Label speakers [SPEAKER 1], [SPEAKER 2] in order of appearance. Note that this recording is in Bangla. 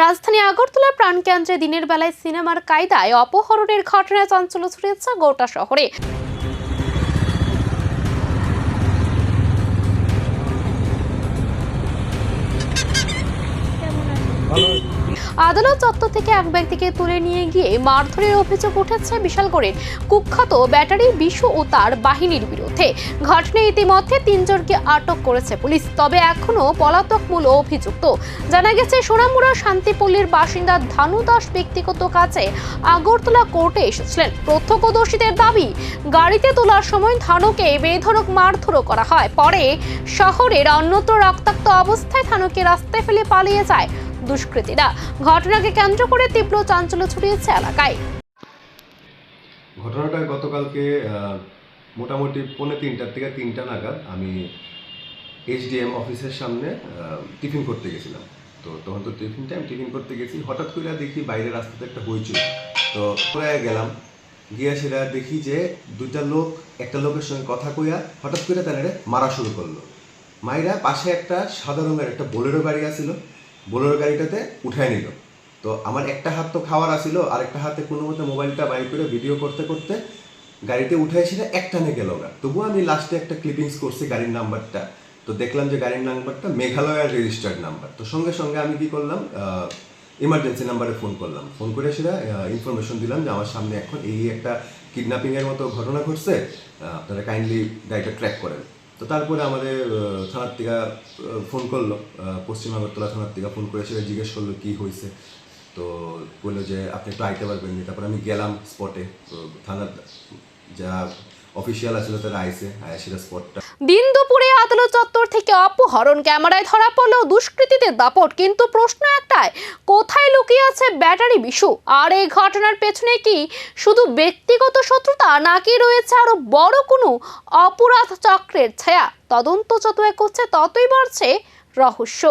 [SPEAKER 1] রাজধানী আগরতলার প্রাণকেন্দ্রে দিনের বেলায় সিনেমার কায়দায় অপহরণের ঘটনায় চাঞ্চল্য ছড়িয়েছে গোটা শহরে। আদালত চত্বর থেকে এক ব্যক্তিকে তুলে নিয়ে গিয়ে মারধরের অভিযোগ উঠেছে বিশালগড়ের কুখ্যাত ব্যাটারি বিশু ও তার বাহিনীর বিরুদ্ধে। ঘটনায় ইতিমধ্যে 3 জনকে আটক করেছে পুলিশ, তবে এখনো পলাতক মূল অভিযুক্ত। জানা গেছে সোনামুড়া শান্তিপল্লীর বাসিন্দা ধানু দাস ব্যক্তিগত কাজে আগরতলা কোর্টে এসেছিলেন। প্রত্যক্ষদর্শীদের দাবি, গাড়িতে তোলার সময় ধানুকে বেধড়ক মারধর করা হয়। পরে শহরের অন্যত্র রক্তাক্ত অবস্থায় ধানুকে রাস্তায় ফেলে পালিয়ে যায় দুষ্কৃতীরা। ঘটনাকে কেন্দ্র করে তীব্র চাঞ্চল্য ছড়িয়েছে এলাকায়।
[SPEAKER 2] ঘটনাটা গতকালকে মোটামুটি 2:45 থেকে 3টা নাগাদ আমি HDM অফিসের সামনে টিফিন করতে গেছিলাম। তো তখন তো টিফিন করতে গেছি, হঠাৎ করে দেখি বাইরে রাস্তাতে একটা হইচই। তো পরে গেলাম, গিয়ে সেটা দেখি যে দুইটা লোক একটা লোকের সঙ্গে কথা কইয়া হঠাৎ করে তাদের মারা শুরু করলো। মাইরা পাশে একটা সাদা রঙের একটা বোলেরো গাড়ি আছিল, বোলেরো গাড়িটাতে উঠায় নিল। তো আমার একটা হাত তো খাওয়ার আসিল, আর একটা হাতে কোনো মতো মোবাইলটা বাইর করে ভিডিও করতে করতে গাড়িতে উঠায় সেটা একটানে গেল গা। তবুও আমি লাস্টে একটা ক্লিপিংস করছি গাড়ির নাম্বারটা। তো দেখলাম যে গাড়ির নাম্বারটা মেঘালয়ের রেজিস্টার্ড নাম্বার। তো সঙ্গে সঙ্গে আমি কি করলাম, ইমার্জেন্সি নাম্বারে ফোন করলাম। ফোন করে সেটা ইনফরমেশন দিলাম যে আমার সামনে এখন এই একটা কিডন্যাপিংয়ের মতো ঘটনা ঘটছে, আপনারা কাইন্ডলি গাড়িটা ট্র্যাক করেন। তো তারপরে আমাদের থানার থেকে ফোন করলো, পশ্চিম আগরতলা থানার থেকে ফোন করে সেটা জিজ্ঞেস করলো কী হয়েছে। তো বললো যে আপনি একটু আইতে পারবেন। তারপরে আমি গেলাম স্পটে। তো থানার যা অফিসিয়াল আসলে তারা সেটা স্পটটা।
[SPEAKER 1] দিন দুপুরে আদালত চত্বর থেকে অপহরণ, ক্যামেরায় ধরা পড়লেও দুষ্কৃতীদের দাপট। কিন্তু প্রশ্ন একটাই, কোথায় লুকিয়ে আছে ব্যাটারি বিশু? আর এই ঘটনার পেছনে কি শুধু ব্যক্তিগত শত্রুতা, নাকি রয়েছে আরো বড় কোনো অপরাধ চক্রের ছায়া? তদন্ত যত এগোচ্ছে ততই বাড়ছে রহস্য।